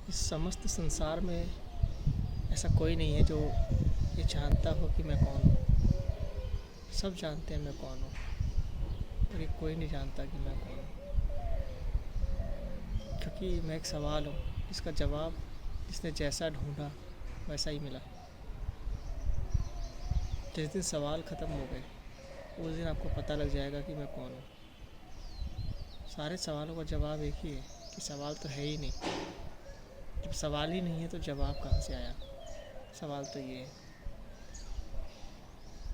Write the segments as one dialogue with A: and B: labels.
A: इस समस्त संसार में ऐसा कोई नहीं है जो ये जानता हो कि मैं कौन हूँ। सब जानते हैं मैं कौन हूँ, और ये कोई नहीं जानता कि मैं कौन हूँ। क्योंकि मैं एक सवाल हूँ जिसका जवाब जिसने जैसा ढूंढा वैसा ही मिला। जिस दिन सवाल ख़त्म हो गए उस दिन आपको पता लग जाएगा कि मैं कौन हूँ। सारे सवालों का जवाब एक ही है कि सवाल तो है ही नहीं। जब सवाल ही नहीं है तो जवाब कहाँ से आया। सवाल तो ये है,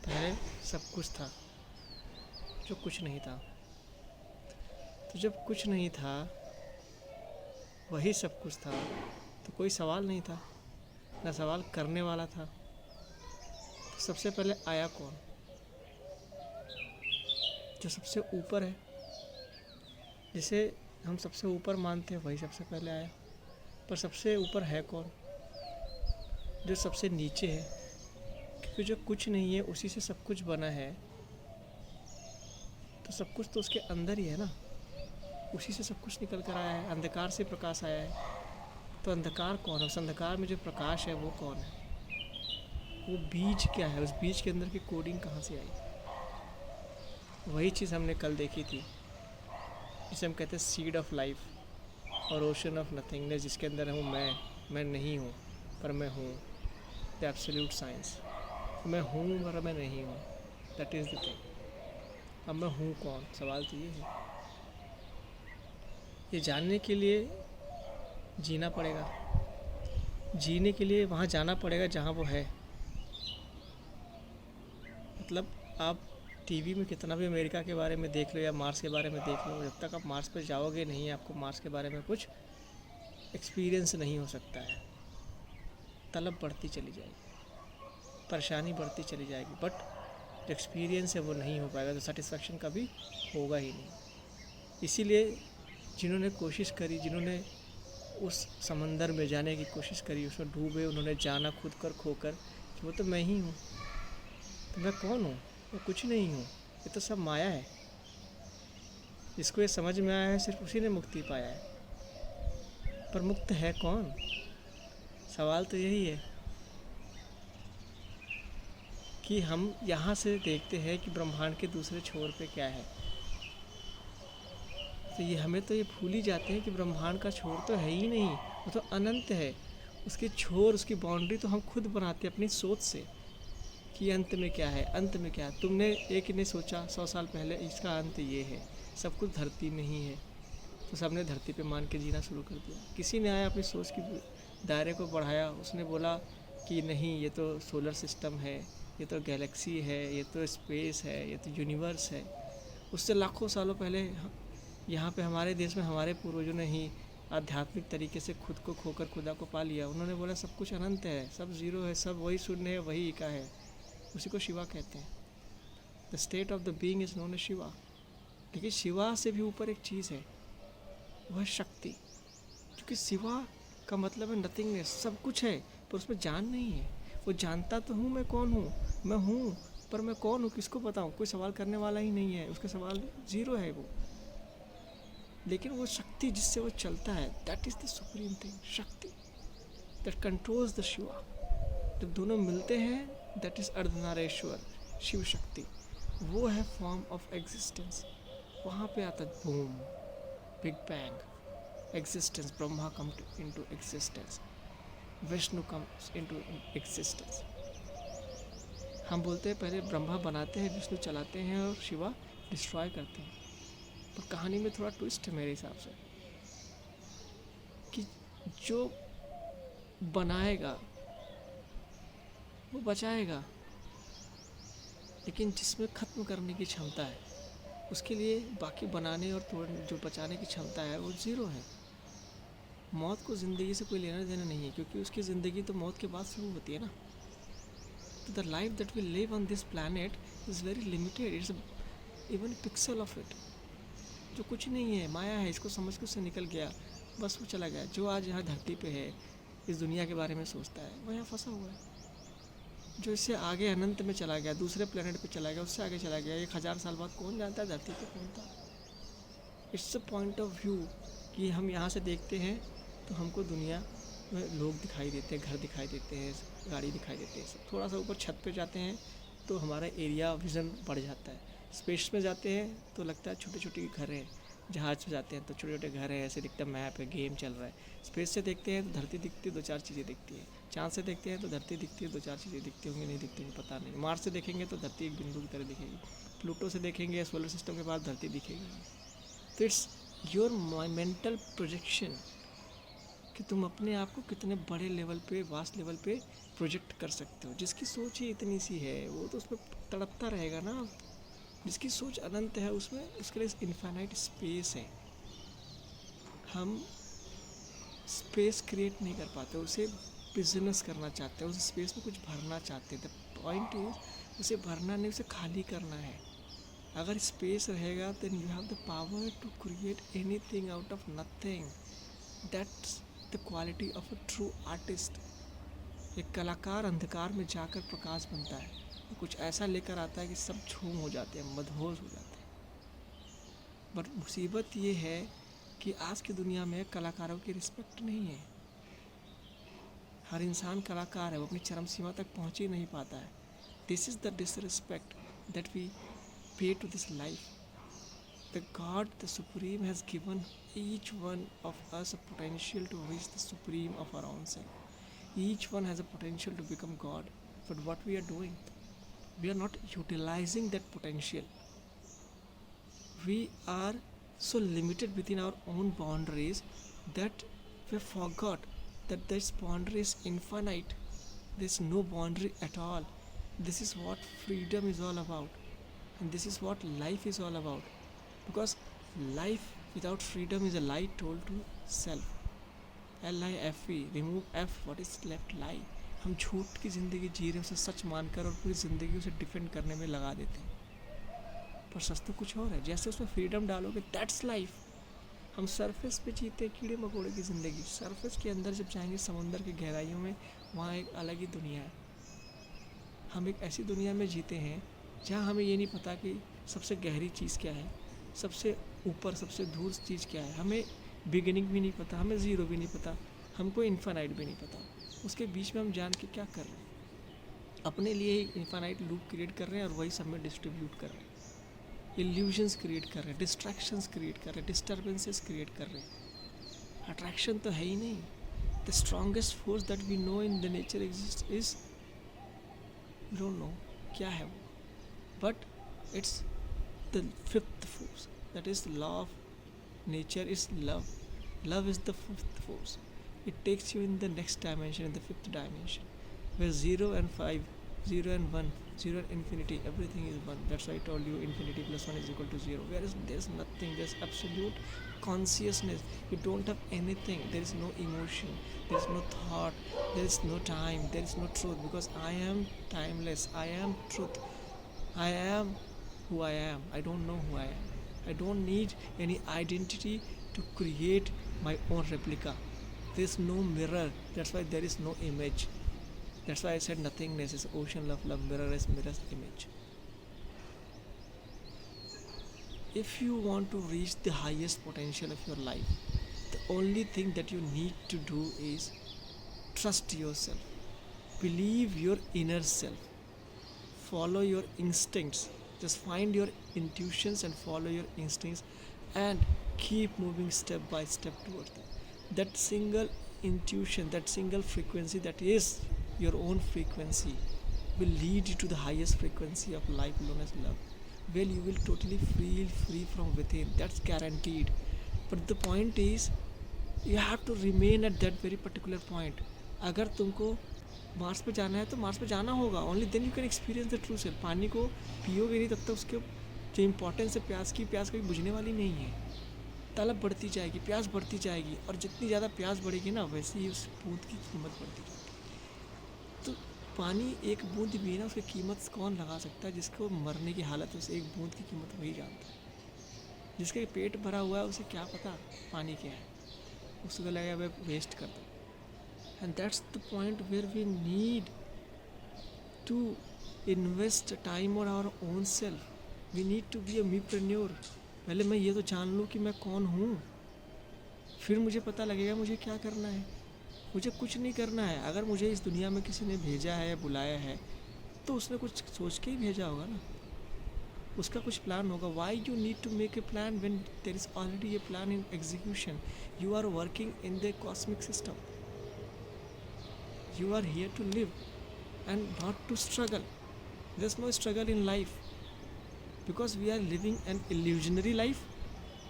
A: पहले सब कुछ था जो कुछ नहीं था। तो जब कुछ नहीं था वही सब कुछ था, तो कोई सवाल नहीं था, ना सवाल करने वाला था। तो सबसे पहले आया कौन? जो सबसे ऊपर है, जिसे हम सबसे ऊपर मानते हैं, वही सबसे पहले आया। पर सबसे ऊपर है कौन? जो सबसे नीचे है, क्योंकि जो कुछ नहीं है उसी से सब कुछ बना है। तो सब कुछ तो उसके अंदर ही है ना, उसी से सब कुछ निकल कर आया है। अंधकार से प्रकाश आया है, तो अंधकार कौन है? उस अंधकार में जो प्रकाश है वो कौन है? वो बीज क्या है? उस बीज के अंदर की कोडिंग कहाँ से आई? वही चीज़ हमने कल देखी थी, जिसे हम कहते हैं सीड ऑफ लाइफ और ओशन ऑफ नथिंगनेस, जिसके अंदर हूँ मैं नहीं हूँ पर मैं हूँ। The absolute science. मैं हूँ पर मैं नहीं हूँ, दैट इज़ द थिंग। अब मैं हूँ कौन? सवाल तो ये है। ये जानने के लिए जीना पड़ेगा, जीने के लिए वहाँ जाना पड़ेगा जहाँ वो है। मतलब आप टीवी में कितना भी अमेरिका के बारे में देख लो या मार्स के बारे में देख लो, जब तक आप मार्स पर जाओगे नहीं, आपको मार्स के बारे में कुछ एक्सपीरियंस नहीं हो सकता है। तलब बढ़ती चली जाएगी, परेशानी बढ़ती चली जाएगी, बट जो एक्सपीरियंस है वो नहीं हो पाएगा, तो सेटिस्फेक्शन कभी होगा ही नहीं। इसीलिए जिन्होंने कोशिश करी, जिन्होंने उस समंदर में जाने की कोशिश करी, उसमें डूबे, उन्होंने जाना खुद कर खोकर कि वो तो मैं ही हूँ। तो मैं कौन हूँ? मैं कुछ नहीं हूँ, ये तो सब माया है। जिसको ये समझ में आया है सिर्फ उसी ने मुक्ति पाया है। पर मुक्त है कौन? सवाल तो यही है कि हम यहाँ से देखते हैं कि ब्रह्मांड के दूसरे छोर पे क्या है, तो ये हमें तो ये भूल ही जाते हैं कि ब्रह्मांड का छोर तो है ही नहीं, वो तो अनंत है। उसके छोर, उसकी बाउंड्री तो हम खुद बनाते हैं अपनी सोच से कि अंत में क्या है, अंत में क्या है। तुमने एक ने सोचा 100 साल पहले इसका अंत ये है, सब कुछ धरती में ही है, तो सबने धरती पे मान के जीना शुरू कर दिया। किसी ने आया अपनी सोच की दायरे को बढ़ाया, उसने बोला कि नहीं ये तो सोलर सिस्टम है, ये तो गैलेक्सी है, ये तो स्पेस है, ये तो यूनिवर्स है। उससे लाखों सालों पहले यहाँ पे हमारे देश में हमारे पूर्वजों ने ही आध्यात्मिक तरीके से खुद को खोकर खुदा को पा लिया। उन्होंने बोला सब कुछ अनंत है, सब ज़ीरो है, सब वही शून्य है, वही एका है। उसी को शिवा कहते हैं। The state of the being is known as Shiva. लेकिन शिवा से भी ऊपर एक चीज़ है, वह शक्ति। क्योंकि शिवा का मतलब है नथिंगनेस, सब कुछ है पर उसमें जान नहीं है। वो जानता तो हूँ मैं कौन हूँ, मैं हूँ, पर मैं कौन हूँ किसको बताऊँ? कोई सवाल करने वाला ही नहीं है, उसका सवाल ज़ीरो है वो। लेकिन वो शक्ति जिससे वो चलता है, that is the supreme thing, शक्ति दैट कंट्रोल्स द शिवा। जब दोनों मिलते हैं, दैट इज़ अर्धनारेश्वर, शिव शक्ति। वो है फॉर्म ऑफ एग्जिस्टेंस। वहाँ पे आता है boom, big bang, existence. Brahma come into existence, Vishnu comes into existence. हम बोलते हैं पहले ब्रह्मा बनाते हैं, विष्णु चलाते हैं और शिवा डिस्ट्रॉय करते हैं। पर कहानी में थोड़ा ट्विस्ट है मेरे हिसाब से, कि जो बनाएगा वो बचाएगा, लेकिन जिसमें ख़त्म करने की क्षमता है उसके लिए बाकी बनाने और तोड़ने, जो बचाने की क्षमता है वो ज़ीरो है। मौत को ज़िंदगी से कोई लेना देना नहीं है, क्योंकि उसकी ज़िंदगी तो मौत के बाद शुरू होती है ना। तो the life that we live on this planet is very limited, it's even pixel of it. जो कुछ नहीं है, माया है, इसको समझ के उससे निकल गया, बस वो चला गया। जो आज यहाँ धरती पे है, इस दुनिया के बारे में सोचता है, वो यहाँ फंसा हुआ है। जो इससे आगे अनंत में चला गया, दूसरे प्लेनेट पे चला गया, उससे आगे चला गया, 1000 साल बाद कौन जानता है धरती पे कौन था। It's a point of view कि हम यहाँ से देखते हैं तो हमको दुनिया में लोग दिखाई देते हैं, घर दिखाई देते हैं, गाड़ी दिखाई देते हैं। थोड़ा सा ऊपर छत पे जाते हैं तो हमारा एरिया विज़न बढ़ जाता है। स्पेस में जाते हैं तो लगता है छोटे छोटे घर हैं। जहाज़ में जाते हैं तो छोटे छोटे घर हैं, ऐसे दिखता है मैप है, गेम चल रहा है। स्पेस से देखते हैं तो धरती दिखती है, दो चार चीज़ें दिखती है। चाँद से देखते हैं तो धरती दिखती है, दो चार चीज़ें दिखती होंगी, नहीं दिखती होंगी पता नहीं। मार्स से देखेंगे तो धरती एक बिंदु की तरह दिखेगी। प्लूटो से देखेंगे सोलर सिस्टम के बाद धरती दिखेगी। तो इट्स योर मेंटल प्रोजेक्शन कि तुम अपने आप को कितने बड़े लेवल पे, वास्ट लेवल पे प्रोजेक्ट कर सकते हो। जिसकी सोच ही इतनी सी है वो तो उसमें तड़पता रहेगा ना। जिसकी सोच अनंत है उसमें, उसके लिए इनफाइनाइट स्पेस है। हम स्पेस क्रिएट नहीं कर पाते, उसे बिजनेस करना चाहते हैं, उस स्पेस में कुछ भरना चाहते हैं। द पॉइंट इज उसे भरना नहीं, उसे खाली करना है। अगर स्पेस रहेगा then you have the power to create anything out of nothing. That's the quality of a true artist. एक कलाकार अंधकार में जाकर प्रकाश बनता है, कुछ ऐसा लेकर आता है कि सब झूम हो जाते हैं, मदहोश हो जाते हैं। बट मुसीबत ये है कि आज की दुनिया में कलाकारों की रिस्पेक्ट नहीं है। हर इंसान कलाकार है, वो अपनी चरम सीमा तक पहुंच ही नहीं पाता है। This is the disrespect that we pay to this life. The God, the Supreme, has given each one of us a potential to reach the Supreme of our own self. Each one has a potential to become God. But what we are doing, we are not utilizing that potential. We are so limited within our own boundaries that we forgot that this boundary is infinite. There is no boundary at all. This is what freedom is all about. And this is what life is all about. Because life without freedom is a lie told to self. LIFE, remove F, what is left? lie. हम झूठ की ज़िंदगी जी रहे हैं, उसे सच मानकर, और पूरी ज़िंदगी उसे डिफेंड करने में लगा देते हैं। पर सच तो कुछ और है। जैसे उसमें फ्रीडम डालोगे, दैट्स लाइफ। हम सरफेस पे जीते हैं कीड़े मकोड़े की ज़िंदगी। सरफेस के अंदर जब जाएंगे समुंदर की गहराइयों में, वहाँ एक अलग ही दुनिया है। हम एक ऐसी दुनिया में जीते हैं जहाँ हमें ये नहीं पता कि सबसे गहरी चीज़ क्या है, सबसे ऊपर सबसे दूर चीज़ क्या है। हमें बिगिनिंग भी नहीं पता, हमें ज़ीरो भी नहीं पता, हमको इन्फानाइट भी नहीं पता। उसके बीच में हम जान के क्या कर रहे हैं? अपने लिए ही इन्फानाइट लूप क्रिएट कर रहे हैं और वही सब में डिस्ट्रीब्यूट कर रहे हैं। इल्यूजन्स क्रिएट कर रहे हैं, डिस्ट्रैक्शंस क्रिएट कर रहे हैं, डिस्टर्बेंसेस क्रिएट कर रहे हैं। अट्रैक्शन तो है ही नहीं। The strongest force that we know in the nature exist is, we don't know क्या है वो, but it's the fifth force, that is the law of nature is love. Love is the fifth force. It takes you in the next dimension, in the fifth dimension, where 0 and 5, 0 and 1, 0 and infinity, everything is 1. That's why I told you infinity plus 1 is equal to 0. Whereas there's nothing, there's absolute consciousness. You don't have anything, there is no emotion, there is no thought, there is no time, there is no truth, because I am timeless, I am truth, I am who I am. I don't know who I am. I don't need any identity to create my own replica. There is no mirror. That's why there is no image. That's why I said nothingness is ocean of love, mirror is mirror's image. If you want to reach the highest potential of your life, the only thing that you need to do is trust yourself. Believe your inner self. Follow your instincts. Just find your intuitions and follow your instincts and keep moving step by step towards them. That single intuition, that single frequency that is your own frequency will lead you to the highest frequency of life known as love. Well, you will totally feel free from within. That's guaranteed. But the point is, you have to remain at that very particular point. अगर तुमको Mars पे जाना है तो Mars पे जाना होगा। Only then you can experience the true self. पानी को पियोगे नहीं तब तक उसके जो इम्पोर्टेंस है प्यास की, प्यास कभी बुझने वाली नहीं है। तलब बढ़ती जाएगी, प्यास बढ़ती जाएगी, और जितनी ज़्यादा प्यास बढ़ेगी ना, वैसे ही उस बूंद की कीमत बढ़ती जाएगी। तो पानी एक बूंद भी है ना, उसकी कीमत कौन लगा सकता है? जिसको मरने की हालत उस एक बूंद की कीमत वही जानता है। जिसके पेट भरा हुआ है उसे क्या पता पानी क्या है, उसको लगा वह वेस्ट कर दो। And that's the point where we need to invest time on our own self. We need to be a mepreneur. पहले मैं ये तो जान लूँ कि मैं कौन हूँ, फिर मुझे पता लगेगा मुझे क्या करना है। मुझे कुछ नहीं करना है। अगर मुझे इस दुनिया में किसी ने भेजा है या बुलाया है तो उसने कुछ सोच के ही भेजा होगा ना, उसका कुछ प्लान होगा. Why you need to make a plan when there is already a plan in execution. You are working in the cosmic system. You are here to live and not to struggle. There's no struggle in life because we are living an illusionary life.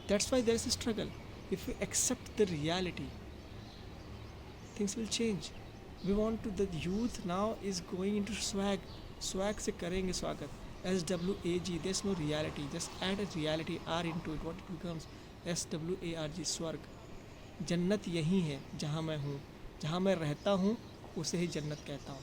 A: That's why there's a struggle. If we accept the reality, things will change. We want to, the youth now is going into swag से करेंगे स्वागत. SWAG, there's no reality, just add a reality R into it, what it becomes SWARG, स्वर्ग. जन्नत यही है जहाँ मैं हूँ, जहाँ मैं रहता हूँ उसे ही जन्नत कहता हूँ.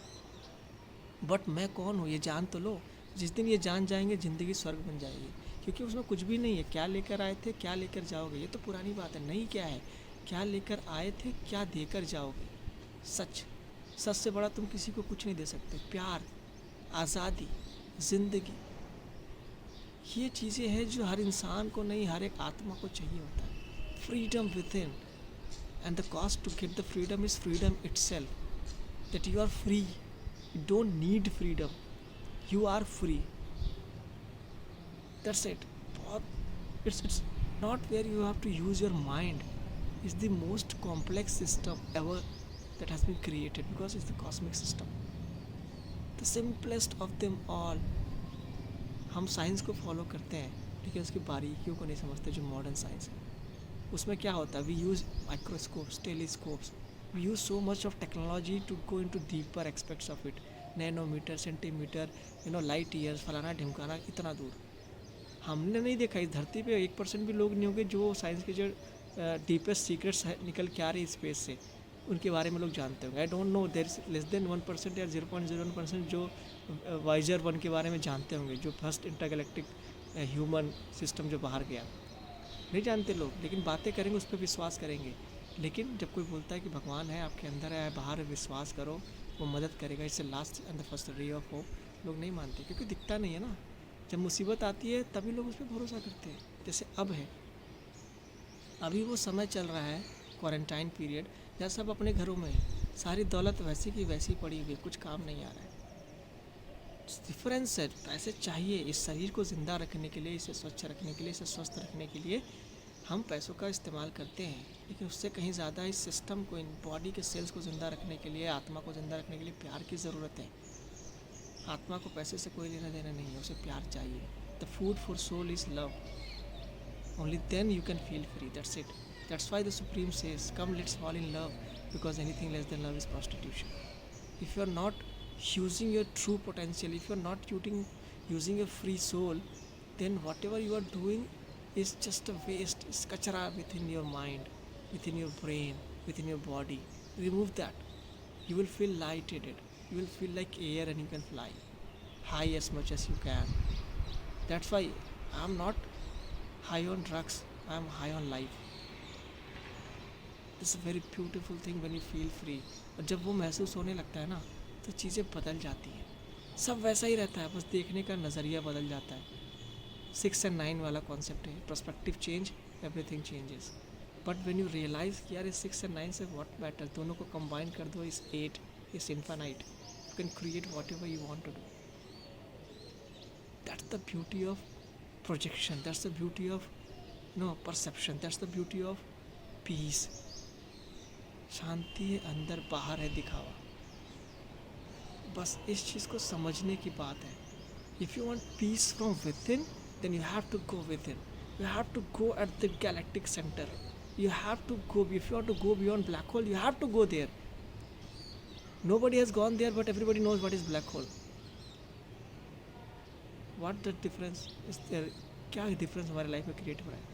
A: बट मैं कौन हूँ ये जान तो लो. जिस दिन ये जान जाएंगे ज़िंदगी स्वर्ग बन जाएगी, क्योंकि उसमें कुछ भी नहीं है. क्या लेकर आए थे, क्या लेकर जाओगे, ये तो पुरानी बात है. नहीं क्या है, क्या लेकर आए थे, क्या देकर जाओगे. सच, सच से बड़ा तुम किसी को कुछ नहीं दे सकते. प्यार, आज़ादी, ज़िंदगी, ये चीज़ें हैं जो हर इंसान को नहीं, हर एक आत्मा को चाहिए होता है. Freedom within, and the cost to get the freedom is freedom itself. That you are free. You don't need freedom. You are free. That's it. It's not where you have to use your mind. It's the most complex system ever that has been created because it's the cosmic system. The simplest of them all. हम science को follow करते हैं लेकिन उसकी बारीकियों को नहीं समझते जो मॉडर्न साइंस है. उसमें क्या होता है, we use microscopes, telescopes. We use so much of technology to go into deeper aspects of it. Nanometre, centimetre, light years, फलाना ढिमकाना, इतना दूर हमने नहीं देखा. इस धरती पे 1% भी लोग नहीं होंगे जो साइंस के जो डीपेस्ट सीक्रेट्स निकल के आ रही स्पेस से उनके बारे में लोग जानते होंगे. I don't know, there is less than 1% या 0.01% जो वाइजर 1 के बारे में जानते होंगे, जो फर्स्ट इंटरगैलेक्टिक ह्यूमन सिस्टम जो बाहर गया. नहीं जानते लोग, लेकिन बातें करेंगे, उस पर विश्वास करेंगे. लेकिन जब कोई बोलता है कि भगवान है, आपके अंदर है, बाहर विश्वास करो, वो मदद करेगा, इससे last and the first ray of hope, लोग नहीं मानते क्योंकि दिखता नहीं है ना. जब मुसीबत आती है तभी लोग उस पर भरोसा करते हैं. जैसे अब है, अभी वो समय चल रहा है, क्वारंटाइन पीरियड, जहाँ सब अपने घरों में है, सारी दौलत वैसी की वैसी पड़ी हुई, कुछ काम नहीं आ रहा है. डिफरेंस है. पैसे चाहिए इस शरीर को ज़िंदा रखने के लिए, इसे स्वच्छ रखने के लिए, इसे स्वस्थ रखने के लिए हम पैसों का इस्तेमाल करते हैं. लेकिन उससे कहीं ज़्यादा इस सिस्टम को, इन बॉडी के सेल्स को ज़िंदा रखने के लिए, आत्मा को ज़िंदा रखने के लिए प्यार की ज़रूरत है. आत्मा को पैसे से कोई लेना देना नहीं है, उसे प्यार चाहिए. The food for soul is love. Only then you can feel free. That's it. That's why the supreme says, come let's fall in love, because anything less than love is prostitution. If you are not using your true potential, if you are not using your free soul, then whatever you are doing is just a waste. It's kachara within your mind, within your brain, within your body. Remove that. You will feel lightheaded. You will feel like air and you can fly high as much as you can. That's why I am not high on drugs. I am high on life. This is a very beautiful thing when you feel free. और जब वो महसूस होने लगता है ना, तो चीज़ें बदल जाती हैं. सब वैसा ही रहता है, बस देखने का नज़रिया बदल जाता है. 6 and 9 वाला कॉन्सेप्ट है, perspective change, everything changes. But when you realise कि यार इस 6 and 9 से व्हाट मैटर, दोनों को कंबाइन कर दो, इस 8, इस infinite, you can create whatever you want to do. That's the beauty of projection. That's the beauty of perception. That's the beauty of peace. शांति है अंदर, बाहर है दिखावा. बस इस चीज़ को समझने की बात है. If you want peace from within, then you have to go within. You have to go at the galactic centre. You have to go. If you want to go beyond black hole, you have to go there. Nobody has gone there, but everybody knows what is black hole. What the difference is there. क्या difference हमारे life में create हो रहा है.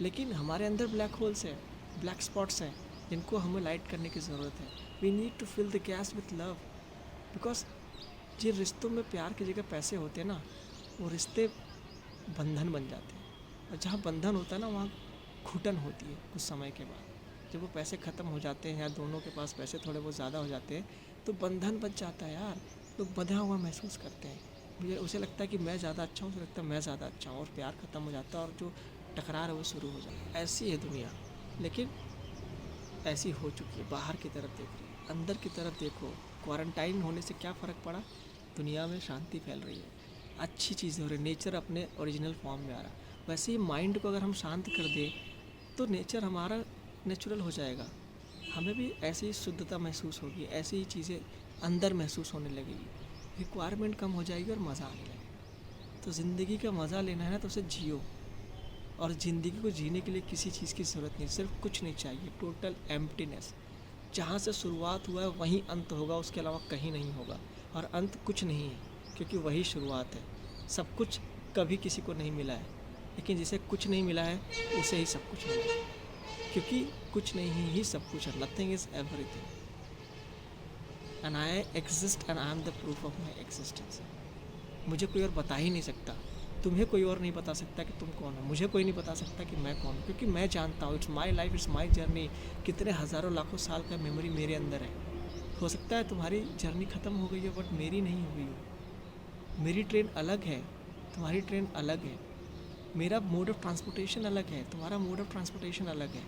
A: लेकिन हमारे अंदर black holes है, ब्लैक स्पॉट्स हैं, जिनको हमें लाइट करने की ज़रूरत है. We need to fill the gas with love. Because जिन रिश्तों में प्यार की जगह पैसे होते हैं ना, वो रिश्ते बंधन बन जाते हैं. और जहाँ बंधन होता है ना, वहाँ घुटन होती है कुछ समय के बाद. जब वो पैसे ख़त्म हो जाते हैं या दोनों के पास पैसे थोड़े बहुत ज़्यादा हो जाते हैं, तो बंधन बच जाता है यार. लोग बंधा हुआ महसूस करते हैं. मुझे उसे लगता है कि मैं ज़्यादा अच्छा हूँ, उसे लगता है मैं ज़्यादा अच्छा हूँ, और प्यार ख़त्म हो जाता है और जो टकरार है वो शुरू हो जाता है. ऐसी है दुनिया. लेकिन ऐसी हो चुकी है, बाहर की तरफ देख रही है, अंदर की तरफ देखो। क्वारंटाइन होने से क्या फ़र्क पड़ा? दुनिया में शांति फैल रही है, अच्छी चीज़ें हो रही, नेचर अपने ओरिजिनल फॉर्म में आ रहा। वैसे ही माइंड को अगर हम शांत कर दें तो नेचर हमारा नेचुरल हो जाएगा, हमें भी ऐसी ही शुद्धता महसूस होगी, ऐसी ही चीज़ें अंदर महसूस होने लगेगी, रिक्वायरमेंट कम हो जाएगी और मज़ा आने लगेगा। तो ज़िंदगी का मज़ा लेना है ना तो उसे जियो, और ज़िंदगी को जीने के लिए किसी चीज़ की ज़रूरत नहीं, सिर्फ कुछ नहीं चाहिए, टोटल एम्प्टीनेस। जहाँ से शुरुआत हुआ है वहीं अंत होगा, उसके अलावा कहीं नहीं होगा। और अंत कुछ नहीं है, क्योंकि वही शुरुआत है। सब कुछ कभी किसी को नहीं मिला है, लेकिन जिसे कुछ नहीं मिला है उसे ही सब कुछ मिला है, क्योंकि कुछ नहीं ही सब कुछ है। Nothing is everything and I exist and I am the proof of my existence. मुझे कोई और बता ही नहीं सकता, तुम्हें कोई और नहीं बता सकता कि तुम कौन हो, मुझे कोई नहीं बता सकता कि मैं कौन हूँ, क्योंकि मैं जानता हूँ। It's my life, it's my journey. कितने हज़ारों लाखों साल का मेमोरी मेरे अंदर है। हो सकता है तुम्हारी जर्नी ख़त्म हो गई है, बट मेरी नहीं हुई हो। मेरी ट्रेन अलग है, तुम्हारी ट्रेन अलग है। मेरा मोड ऑफ ट्रांसपोर्टेशन अलग है, तुम्हारा मोड ऑफ ट्रांसपोर्टेशन अलग है।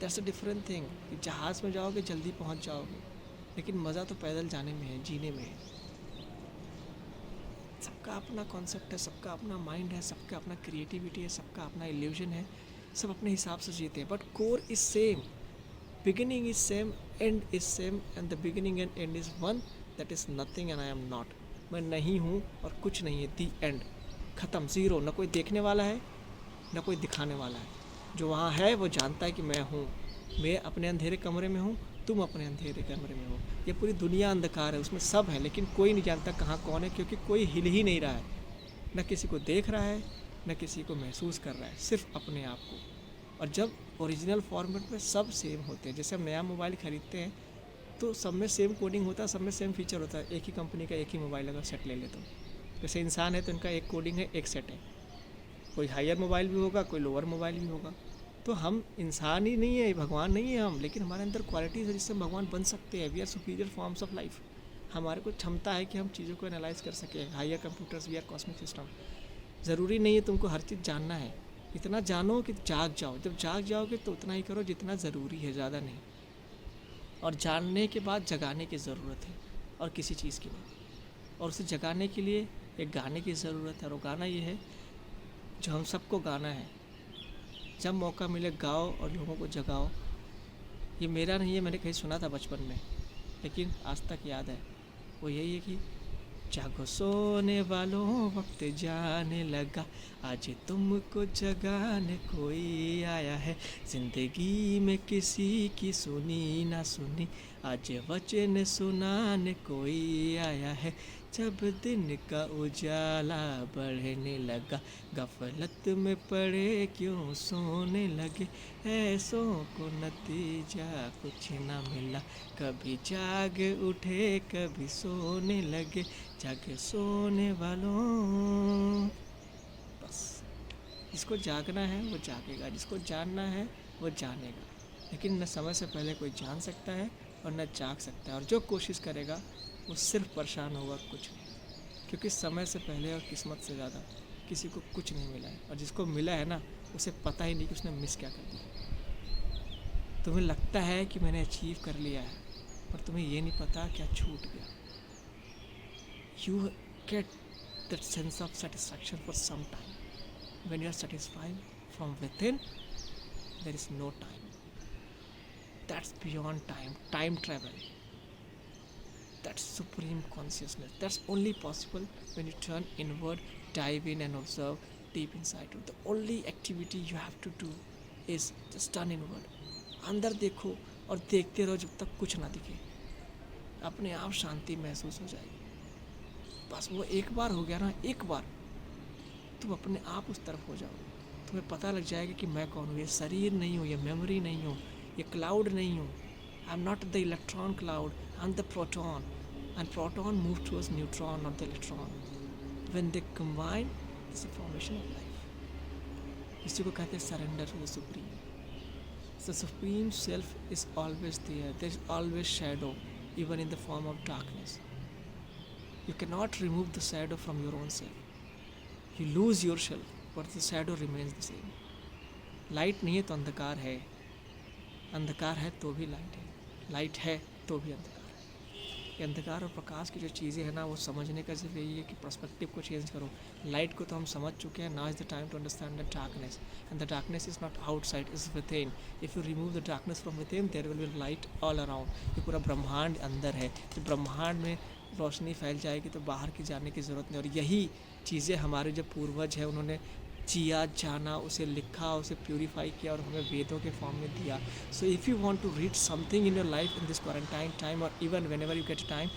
A: That's a different thing. जहाज़ में जाओगे जल्दी पहुँच जाओगे, लेकिन मज़ा तो पैदल जाने में है, जीने में है। सबका अपना कॉन्सेप्ट है, सबका अपना माइंड है, सबका अपना क्रिएटिविटी है, सबका अपना इल्यूजन है। सब अपने हिसाब से जीते हैं, but core is same, beginning is same, and is same, and the beginning and and is one, that is nothing and I am not. मैं नहीं हूँ और कुछ नहीं है, दी एंड, ख़त्म, ज़ीरो। ना कोई देखने वाला है, ना कोई दिखाने वाला है। जो वहाँ है वो जानता है कि मैं हूँ। मैं अपने अंधेरे कमरे में हूँ, तुम अपने अंधेरे कमरे में हो। ये पूरी दुनिया अंधकार है, उसमें सब है, लेकिन कोई नहीं जानता कहाँ कौन है, क्योंकि कोई हिल ही नहीं रहा है। न किसी को देख रहा है, न किसी को महसूस कर रहा है, सिर्फ अपने आप को। और जब ओरिजिनल फॉर्मेट में सब सेम होते हैं, जैसे हम नया मोबाइल ख़रीदते हैं तो सब में सेम कोडिंग होता है, सब में सेम फीचर होता है। एक ही कंपनी का एक ही मोबाइल अगर सेट ले ले तो, जैसे इंसान है तो इनका एक कोडिंग है, एक सेट है। कोई हायर मोबाइल भी होगा, कोई लोअर मोबाइल भी होगा। तो हम इंसान ही नहीं है, भगवान नहीं है हम, लेकिन हमारे अंदर क्वालिटीज़ है जिससे हम भगवान बन सकते हैं। We are superior forms of life. हमारे को क्षमता है कि हम चीज़ों को एनालाइज कर सकें। Higher computers, we are cosmic system. ज़रूरी नहीं है तुमको हर चीज़ जानना है, इतना जानो कि जाग जाओ। जब जाग जाओगे तो उतना ही करो जितना ज़रूरी है, ज़्यादा नहीं। और जानने के बाद जगाने की ज़रूरत है, और किसी चीज़ की नहीं। और उसे जगाने के लिए एक गाने की ज़रूरत है, और वो गाना ये है जो हम सबको गाना है। जब मौका मिले गाओ और लोगों को जगाओ। ये मेरा नहीं है, मैंने कहीं सुना था बचपन में, लेकिन आज तक याद है। वो यही है कि जागो सोने वालों, वक्त जाने लगा, आज तुमको जगाने कोई आया है। ज़िंदगी में किसी की सुनी ना सुनी, आज वचन सुनाने कोई आया है। जब दिन का उजाला बढ़ने लगा, गफलत में पड़े क्यों सोने लगे। ऐसों को नतीजा कुछ ना मिला, कभी जाग उठे कभी सोने लगे, जागे सोने वालों। बस, जिसको जागना है वो जागेगा, जिसको जानना है वो जानेगा। लेकिन न समय से पहले कोई जान सकता है और न जाग सकता है, और जो कोशिश करेगा वो सिर्फ परेशान होगा, कुछ नहीं। क्योंकि समय से पहले और किस्मत से ज़्यादा किसी को कुछ नहीं मिला है, और जिसको मिला है ना, उसे पता ही नहीं कि उसने मिस क्या कर दिया। तुम्हें लगता है कि मैंने अचीव कर लिया है, पर तुम्हें ये नहीं पता क्या छूट गया। You get that sense of satisfaction for some time. When you are satisfied from within, there is no time. That's beyond time, time travel. That's supreme consciousness. That's only possible when you turn inward, dive in and observe deep inside you. The only activity you have to do is just turn inward. अंदर देखो और देखते रहो जब तक कुछ ना दिखे, अपने आप शांति महसूस हो जाएगी। बस वो एक बार हो गया ना, एक बार तुम अपने आप उस तरफ हो जाओ, तुम्हें पता लग जाएगा कि मैं कौन हूँ। ये शरीर नहीं हूँ, ये मेमोरी नहीं हूँ, ये क्लाउड नहीं हूँ। I am not the electron cloud, I am the proton, and proton move towards neutron, not the electron. When they combine, it's the formation of life. इसी को कहते हैं surrender to the supreme. The supreme self is always there, there is always shadow, even in the form of darkness. You cannot remove the shadow from your own self. You lose yourself, but the shadow remains the same. Light नहीं है तो अंधकार है, अंधकार है तो भी light है, लाइट है तो भी अंधकार है। ये अंधकार और प्रकाश की जो चीज़ें हैं ना, वो समझने का सिर्फ यही है कि पर्सपेक्टिव को चेंज करो। लाइट को तो हम समझ चुके हैं, now is the time to understand the darkness, and the darkness is not outside, is within. If you remove the darkness from within, there will be light all around. ये पूरा ब्रह्मांड अंदर है, तो ब्रह्मांड में रोशनी फैल जाएगी तो बाहर की जाने की ज़रूरत नहीं। और यही चीज़ें हमारे जो पूर्वज हैं उन्होंने जिया, जाना, उसे लिखा, उसे प्यूरिफाई किया और हमें वेदों के फॉर्म में दिया। So if you want to read something in your life in this quarantine time, और even whenever you get time,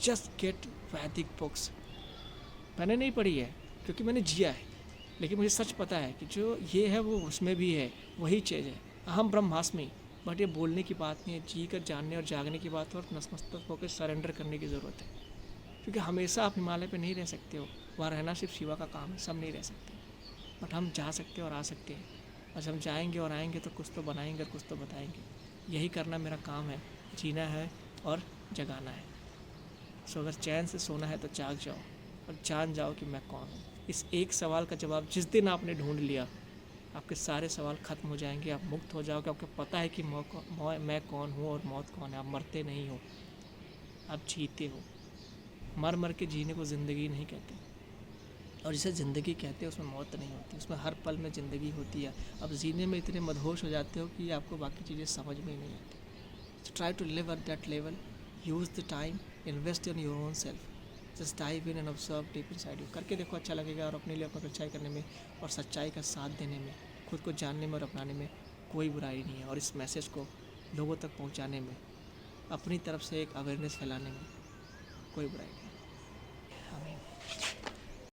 A: just get Vedic books. मैंने नहीं पढ़ी है क्योंकि मैंने जिया है, लेकिन मुझे सच पता है कि जो ये है वो उसमें भी है, वही चीज़ है। अहम ब्रह्मास्मि। बट ये बोलने की बात नहीं है, जी कर जानने और जागने की बात है, और नतमस्तक होकर सरेंडर करने की ज़रूरत है। क्योंकि हमेशा आप हिमालय पे नहीं रह सकते हो, वहाँ रहना सिर्फ शिवा का काम है, सब नहीं रह सकते। बट हम जा सकते हैं और आ सकते हैं, और जब हम जाएंगे और आएंगे तो कुछ तो बनाएंगे और कुछ तो बताएंगे। यही करना मेरा काम है, जीना है और जगाना है। सो अगर चैन से सोना है तो जाग जाओ और जान जाओ कि मैं कौन हूँ। इस एक सवाल का जवाब जिस दिन आपने ढूंढ लिया, आपके सारे सवाल ख़त्म हो जाएंगे, आप मुक्त हो जाओगे। आपको पता है कि मैं कौन हूँ और मौत कौन है। आप मरते नहीं हो, आप जीते हो। मर मर के जीने को ज़िंदगी नहीं कहते, और जिसे ज़िंदगी कहते हैं उसमें मौत नहीं होती, उसमें हर पल में ज़िंदगी होती है। अब जीने में इतने मदहोश हो जाते हो कि आपको बाकी चीज़ें समझ में ही नहीं आती। So try to live at that level. Use the time. Invest in your own self. Just dive in and observe deep inside you. करके देखो, अच्छा लगेगा। और अपने लिए अपना अच्छाई करने में और सच्चाई का साथ देने में, खुद को जानने में और अपनाने में कोई बुराई नहीं है। और इस मैसेज को लोगों तक पहुंचाने में, अपनी तरफ से एक अवेयरनेस फैलाने में कोई बुराई नहीं है। आमीन।